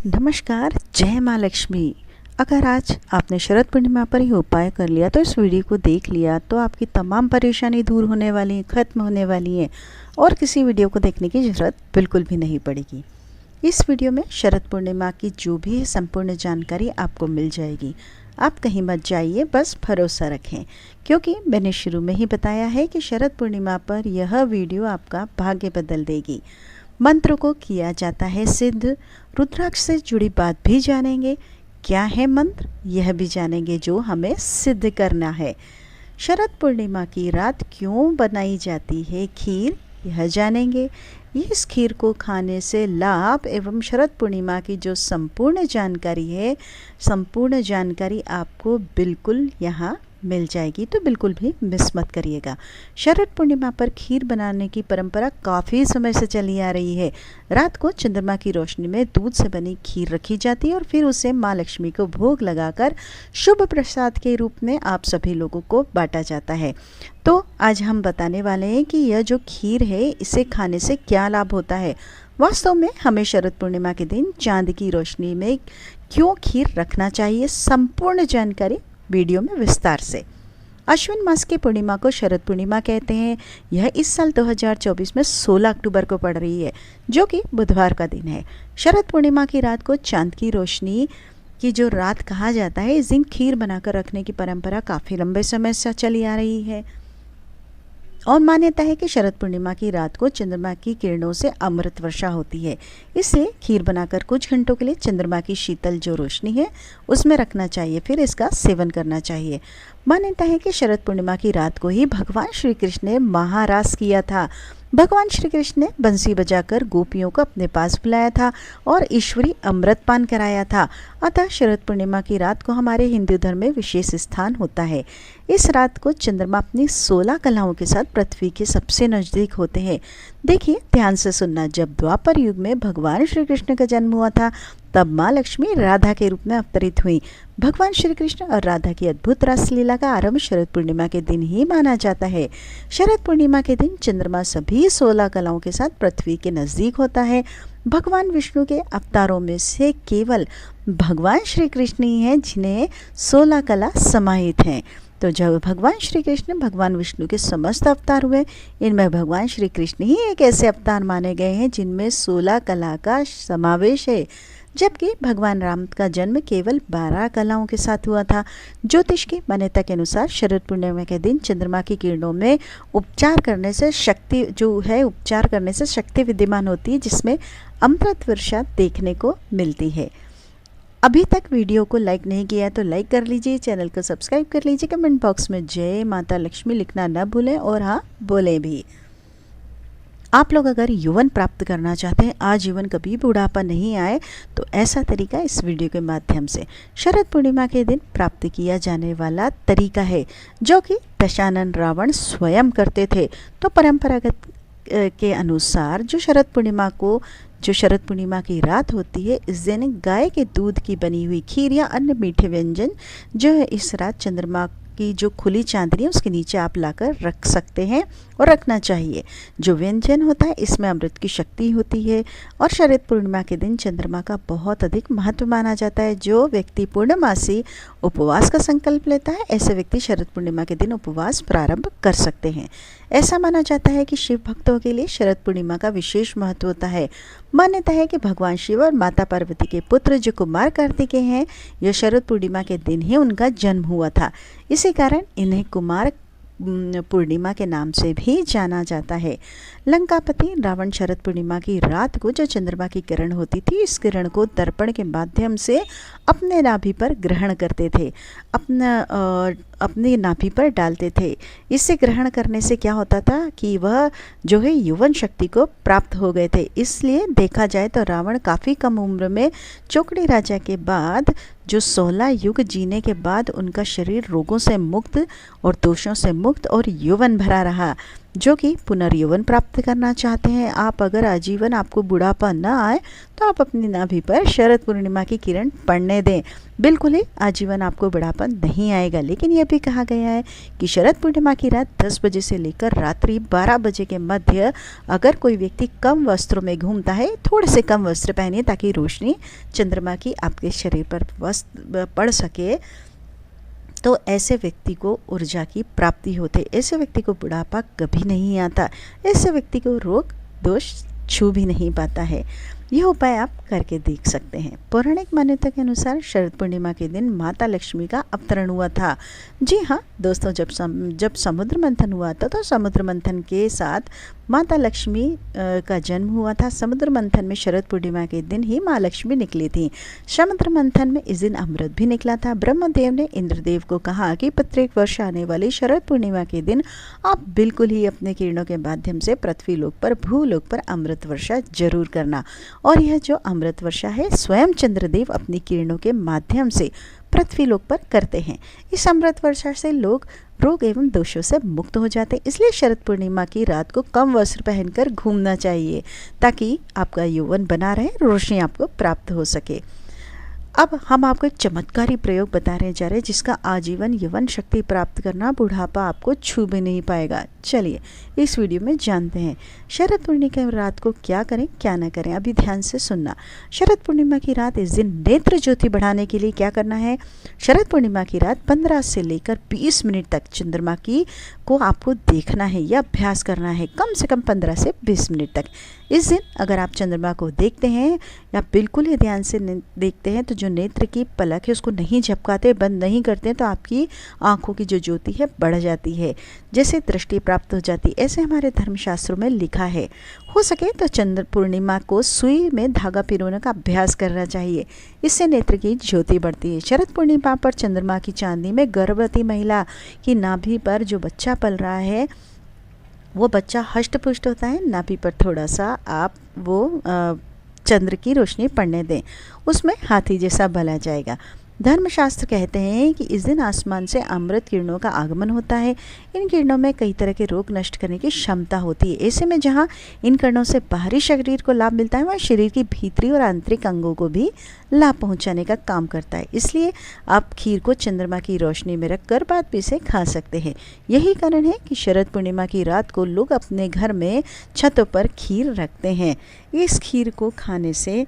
नमस्कार, जय माँ लक्ष्मी। अगर आज आपने शरद पूर्णिमा पर ये उपाय कर लिया तो इस वीडियो को देख लिया तो आपकी तमाम परेशानी दूर होने वाली है, ख़त्म होने वाली है और किसी वीडियो को देखने की ज़रूरत बिल्कुल भी नहीं पड़ेगी। इस वीडियो में शरद पूर्णिमा की जो भी है संपूर्ण जानकारी आपको मिल जाएगी। आप कहीं मत जाइए, बस भरोसा रखें, क्योंकि मैंने शुरू में ही बताया है कि शरद पूर्णिमा पर यह वीडियो आपका भाग्य बदल देगी। मंत्र को किया जाता है सिद्ध, रुद्राक्ष से जुड़ी बात भी जानेंगे। क्या है मंत्र, यह भी जानेंगे जो हमें सिद्ध करना है। शरद पूर्णिमा की रात क्यों बनाई जाती है खीर, यह जानेंगे। इस खीर को खाने से लाभ एवं शरद पूर्णिमा की जो संपूर्ण जानकारी है, संपूर्ण जानकारी आपको बिल्कुल यहाँ मिल जाएगी, तो बिल्कुल भी मिस मत करिएगा। शरद पूर्णिमा पर खीर बनाने की परंपरा काफ़ी समय से चली आ रही है। रात को चंद्रमा की रोशनी में दूध से बनी खीर रखी जाती है और फिर उसे माँ लक्ष्मी को भोग लगाकर शुभ प्रसाद के रूप में आप सभी लोगों को बांटा जाता है। तो आज हम बताने वाले हैं कि यह जो खीर है इसे खाने से क्या लाभ होता है। वास्तव में हमें शरद पूर्णिमा के दिन चांद की रोशनी में क्यों खीर रखना चाहिए, संपूर्ण जानकारी वीडियो में विस्तार से। अश्विन मास की पूर्णिमा को शरद पूर्णिमा कहते हैं। यह इस साल 2024 में 16 अक्टूबर को पड़ रही है, जो कि बुधवार का दिन है। शरद पूर्णिमा की रात को चांद की रोशनी की जो रात कहा जाता है, इस दिन खीर बनाकर रखने की परंपरा काफ़ी लंबे समय से चली आ रही है और मान्यता है कि शरद पूर्णिमा की रात को चंद्रमा की किरणों से अमृत वर्षा होती है। इससे खीर बनाकर कुछ घंटों के लिए चंद्रमा की शीतल जो रोशनी है उसमें रखना चाहिए, फिर इसका सेवन करना चाहिए। मान्यता है कि शरद पूर्णिमा की रात को ही भगवान श्री कृष्ण ने महारास किया था। भगवान श्री कृष्ण ने बंसी बजाकर गोपियों को अपने पास बुलाया था और ईश्वरी अमृत पान कराया था। अतः शरद पूर्णिमा की रात को हमारे हिंदू धर्म में विशेष स्थान होता है। इस रात को चंद्रमा अपनी 16 कलाओं के साथ पृथ्वी के सबसे नज़दीक होते हैं। देखिए, ध्यान से सुनना। जब द्वापर युग में भगवान श्री कृष्ण का जन्म हुआ था, तब माँ लक्ष्मी राधा के रूप में अवतरित हुई। भगवान श्री कृष्ण और राधा की अद्भुत रासलीला का आरंभ शरद पूर्णिमा के दिन ही माना जाता है। शरद पूर्णिमा के दिन चंद्रमा सभी 16 कलाओं के साथ पृथ्वी के नज़दीक होता है। भगवान विष्णु के अवतारों में से केवल भगवान श्री कृष्ण ही हैं जिन्हें 16 कला समाहित हैं। तो जब भगवान श्री कृष्ण भगवान विष्णु के समस्त अवतार हुए, इनमें भगवान श्री कृष्ण ही एक ऐसे अवतार माने गए हैं जिनमें 16 कला का समावेश है, जबकि भगवान राम का जन्म केवल 12 कलाओं के साथ हुआ था। ज्योतिष की मान्यता के अनुसार शरद पूर्णिमा के दिन चंद्रमा की किरणों में उपचार करने से शक्ति विद्यमान होती है, जिसमें अमृत वर्षा देखने को मिलती है। अभी तक वीडियो को लाइक नहीं किया है तो लाइक कर लीजिए, चैनल को सब्सक्राइब कर लीजिए, कमेंट बॉक्स में जय माता लक्ष्मी लिखना न भूलें और हाँ बोलें भी। आप लोग अगर यौवन प्राप्त करना चाहते हैं, आजीवन कभी बुढ़ापा नहीं आए, तो ऐसा तरीका इस वीडियो के माध्यम से शरद पूर्णिमा के दिन प्राप्त किया जाने वाला तरीका है, जो कि दशानन रावण स्वयं करते थे। तो परंपरागत के अनुसार जो शरद पूर्णिमा की रात होती है, इस दिन गाय के दूध की बनी हुई खीर या अन्य मीठे व्यंजन जो है इस रात चंद्रमा की जो खुली चांदनी है उसके नीचे आप लाकर रख सकते हैं और रखना चाहिए। जो व्यंजन होता है इसमें अमृत की शक्ति होती है और शरद पूर्णिमा के दिन चंद्रमा का बहुत अधिक महत्व माना जाता है। जो व्यक्ति पूर्णमासी उपवास का संकल्प लेता है, ऐसे व्यक्ति शरद पूर्णिमा के दिन उपवास प्रारंभ कर सकते हैं। ऐसा माना जाता है कि शिव भक्तों के लिए शरद पूर्णिमा का विशेष महत्व होता है। मान्यता है कि भगवान शिव और माता पार्वती के पुत्र जो कुमार कार्तिकेय हैं, यह शरद पूर्णिमा के दिन ही उनका जन्म हुआ था। इसी कारण इन्हें कुमार पूर्णिमा के नाम से भी जाना जाता है। लंकापति रावण शरद पूर्णिमा की रात को जो चंद्रमा की किरण होती थी, इस किरण को दर्पण के माध्यम से अपने नाभि पर ग्रहण करते थे, अपनी नाभि पर डालते थे। इससे ग्रहण करने से क्या होता था कि वह जो है यौवन शक्ति को प्राप्त हो गए थे। इसलिए देखा जाए तो रावण काफ़ी कम उम्र में चौकड़ी राजा के बाद जो 16 युग जीने के बाद उनका शरीर रोगों से मुक्त और दोषों से मुक्त और यौवन भरा रहा। जो कि पुनर्यौवन प्राप्त करना चाहते हैं आप, अगर आजीवन आपको बुढ़ापा न आए तो आप अपनी नाभि पर शरद पूर्णिमा की किरण पड़ने दें। बिल्कुल ही आजीवन आपको बुढ़ापा नहीं आएगा। लेकिन यह भी कहा गया है कि शरद पूर्णिमा की रात 10 बजे से लेकर रात्रि 12 बजे के मध्य अगर कोई व्यक्ति कम वस्त्रों में घूमता है, थोड़े से कम वस्त्र पहनिए ताकि रोशनी चंद्रमा की आपके शरीर पर पड़ सके, तो ऐसे व्यक्ति को ऊर्जा की प्राप्ति होती है। ऐसे व्यक्ति को बुढ़ापा कभी नहीं आता, ऐसे व्यक्ति को रोग दोष छू भी नहीं पाता है। यह उपाय आप करके देख सकते हैं। पौराणिक मान्यता के अनुसार शरद पूर्णिमा के दिन माता लक्ष्मी का अवतरण हुआ था। जी हाँ दोस्तों, जब समुद्र मंथन हुआ था तो समुद्र मंथन के साथ माता लक्ष्मी का जन्म हुआ था। समुद्र मंथन में शरद पूर्णिमा के दिन ही माँ लक्ष्मी निकली थी। समुद्र मंथन में इस दिन अमृत भी निकला था। ब्रह्मदेव ने इंद्रदेव को कहा कि प्रत्येक वर्ष आने वाली शरद पूर्णिमा के दिन आप बिल्कुल ही अपने किरणों के माध्यम से पृथ्वीलोक पर भूलोक पर अमृत वर्षा जरूर करना। और यह जो अमृत वर्षा है स्वयं चंद्रदेव अपनी किरणों के माध्यम से पृथ्वीलोक पर करते हैं। इस अमृत वर्षा से लोग रोग एवं दोषों से मुक्त हो जाते हैं। इसलिए शरद पूर्णिमा की रात को कम वस्त्र पहनकर घूमना चाहिए ताकि आपका यौवन बना रहे, रोशनी आपको प्राप्त हो सके। अब हम आपको एक चमत्कारी प्रयोग बताने जा रहे हैं जिसका आजीवन यौवन शक्ति प्राप्त करना, बुढ़ापा आपको छू भी नहीं पाएगा। चलिए इस वीडियो में जानते हैं शरद पूर्णिमा की रात को क्या करें क्या ना करें। अभी ध्यान से सुनना। शरद पूर्णिमा की रात इस दिन नेत्र ज्योति बढ़ाने के लिए क्या करना है। शरद पूर्णिमा की रात 15 से लेकर 20 मिनट तक चंद्रमा की को आपको देखना है या अभ्यास करना है, कम से कम 15 से 20 मिनट तक। इस दिन अगर आप चंद्रमा को देखते हैं या बिल्कुल ही ध्यान से देखते हैं तो जो नेत्र की पलक है उसको नहीं झपकाते, बंद नहीं करते, तो आपकी आंखों की जो ज्योति है बढ़ जाती है, जैसे दृष्टि प्राप्त हो जाती। ऐसे हमारे धर्मशास्त्रों में लिखा है। हो सके तो चंद्र पूर्णिमा को सुई में धागा पिरोने का अभ्यास करना चाहिए, इससे नेत्र की ज्योति बढ़ती है। शरद पूर्णिमा पर चंद्रमा की चांदनी में गर्भवती महिला की नाभि पर जो बच्चा पल रहा है वो बच्चा हष्ट पुष्ट होता है। नाभि पर थोड़ा सा आप वो चंद्र की रोशनी पड़ने दें, उसमें हाथी जैसा बल आ जाएगा। धर्मशास्त्र कहते हैं कि इस दिन आसमान से अमृत किरणों का आगमन होता है। इन किरणों में कई तरह के रोग नष्ट करने की क्षमता होती है। ऐसे में जहाँ इन किरणों से बाहरी शरीर को लाभ मिलता है वह शरीर की भीतरी और आंतरिक अंगों को भी लाभ पहुंचाने का काम करता है। इसलिए आप खीर को चंद्रमा की रोशनी में रखकर बाद में इसे खा सकते हैं। यही कारण है कि शरद पूर्णिमा की रात को लोग अपने घर में छतों पर खीर रखते हैं। इस खीर को खाने से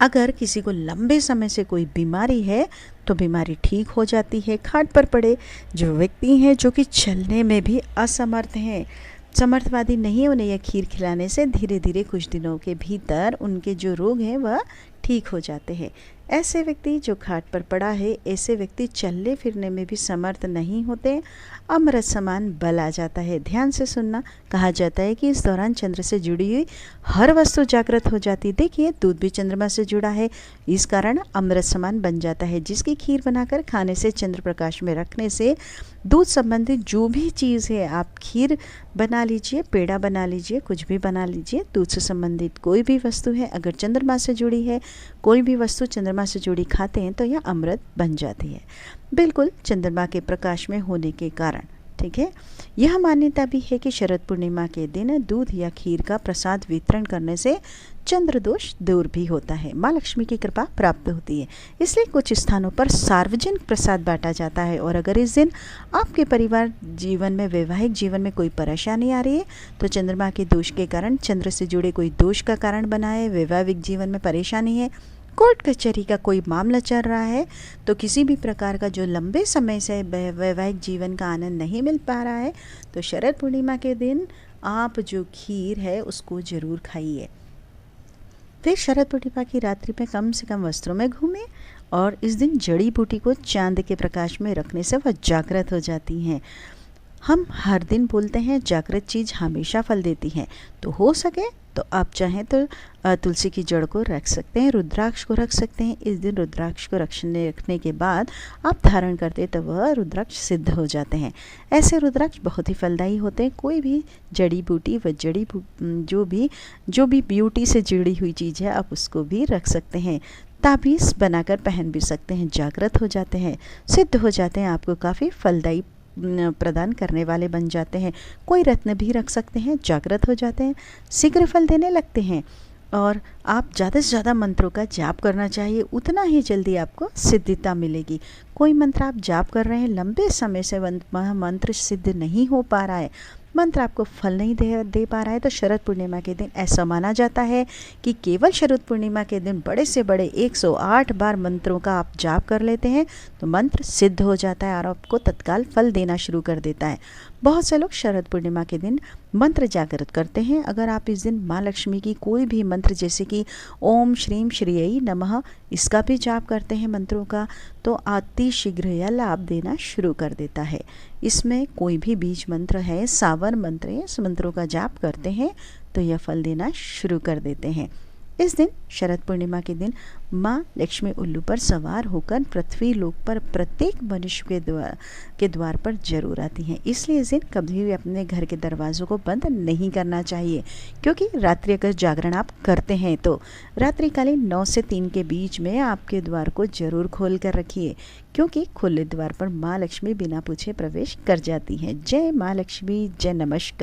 अगर किसी को लंबे समय से कोई बीमारी है तो बीमारी ठीक हो जाती है। खाट पर पड़े जो व्यक्ति हैं जो कि चलने में भी असमर्थ हैं, समर्थवादी नहीं है, उन्हें यह खीर खिलाने से धीरे धीरे कुछ दिनों के भीतर उनके जो रोग हैं वह ठीक हो जाते हैं। ऐसे व्यक्ति जो खाट पर पड़ा है, ऐसे व्यक्ति चलने फिरने में भी समर्थ नहीं होते, अमृत समान बल आ जाता है। ध्यान से सुनना। कहा जाता है कि इस दौरान चंद्र से जुड़ी हुई हर वस्तु जागृत हो जाती है। देखिए दूध भी चंद्रमा से जुड़ा है, इस कारण अमृत समान बन जाता है। जिसकी खीर बनाकर खाने से, चंद्र प्रकाश में रखने से दूध संबंधित जो भी चीज़ है, आप खीर बना लीजिए, पेड़ा बना लीजिए, कुछ भी बना लीजिए, दूध से संबंधित कोई भी वस्तु है अगर चंद्रमा से जुड़ी है, कोई भी वस्तु चंद्रमा से जुड़ी खाते हैं तो यह अमृत बन जाती है, बिल्कुल चंद्रमा के प्रकाश में होने के कारण। ठीक है। यह मान्यता भी है कि शरद पूर्णिमा के दिन दूध या खीर का प्रसाद वितरण करने से चंद्र दोष दूर भी होता है, माँ लक्ष्मी की कृपा प्राप्त होती है। इसलिए कुछ स्थानों पर सार्वजनिक प्रसाद बांटा जाता है। और अगर इस दिन आपके परिवार जीवन में, वैवाहिक जीवन में कोई परेशानी आ रही है तो चंद्रमा के दोष के कारण, चंद्र से जुड़े कोई दोष का कारण बना है, वैवाहिक जीवन में परेशानी है, कोर्ट कचहरी का कोई मामला चल रहा है, तो किसी भी प्रकार का जो लंबे समय से वैवाहिक जीवन का आनंद नहीं मिल पा रहा है, तो शरद पूर्णिमा के दिन आप जो खीर है उसको ज़रूर खाइए। फिर शरद पूर्णिमा की रात्रि में कम से कम वस्त्रों में घूमें और इस दिन जड़ी बूटी को चांद के प्रकाश में रखने से वह जागृत हो जाती हैं। हम हर दिन बोलते हैं जागृत चीज़ हमेशा फल देती है, तो हो सके तो आप चाहें तो तुलसी की जड़ को रख सकते हैं, रुद्राक्ष को रख सकते हैं। इस दिन रुद्राक्ष को रखने के बाद आप धारण करते तो वह रुद्राक्ष सिद्ध हो जाते हैं। ऐसे रुद्राक्ष बहुत ही फलदायी होते हैं। कोई भी जड़ी बूटी व जो भी ब्यूटी से जुड़ी हुई चीज़ है आप उसको भी रख सकते हैं। ताबीज़ बनाकर पहन भी सकते हैं, जागृत हो जाते हैं, सिद्ध हो जाते हैं, आपको काफ़ी फलदायी प्रदान करने वाले बन जाते हैं। कोई रत्न भी रख सकते हैं, जागृत हो जाते हैं, शीघ्र फल देने लगते हैं। और आप ज़्यादा से ज़्यादा मंत्रों का जाप करना चाहिए, उतना ही जल्दी आपको सिद्धिता मिलेगी। कोई मंत्र आप जाप कर रहे हैं, लंबे समय से मंत्र सिद्ध नहीं हो पा रहा है, मंत्र आपको फल नहीं दे पा रहा है, तो शरद पूर्णिमा के दिन ऐसा माना जाता है कि केवल शरद पूर्णिमा के दिन बड़े से बड़े 108 बार मंत्रों का आप जाप कर लेते हैं तो मंत्र सिद्ध हो जाता है और आपको तत्काल फल देना शुरू कर देता है। बहुत से लोग शरद पूर्णिमा के दिन मंत्र जागृत करते हैं। अगर आप इस दिन माँ लक्ष्मी की कोई भी मंत्र जैसे कि ओम श्रीम श्रीयै नमः, इसका भी जाप करते हैं मंत्रों का, तो अति शीघ्र यह लाभ देना शुरू कर देता है। इसमें कोई भी बीज मंत्र है, सावर मंत्र है, इस मंत्रों का जाप करते हैं तो यह फल देना शुरू कर देते हैं। इस दिन शरद पूर्णिमा के दिन माँ लक्ष्मी उल्लू पर सवार होकर पृथ्वी लोक पर प्रत्येक मनुष्य के द्वार पर जरूर आती हैं। इसलिए इस दिन कभी भी अपने घर के दरवाज़ों को बंद नहीं करना चाहिए, क्योंकि रात्रि अगर जागरण आप करते हैं तो रात्रिकालीन 9 से 3 के बीच में आपके द्वार को जरूर खोल कर रखिए, क्योंकि खुले द्वार पर माँ लक्ष्मी बिना पूछे प्रवेश कर जाती हैं। जय माँ लक्ष्मी, जय नमस्कार।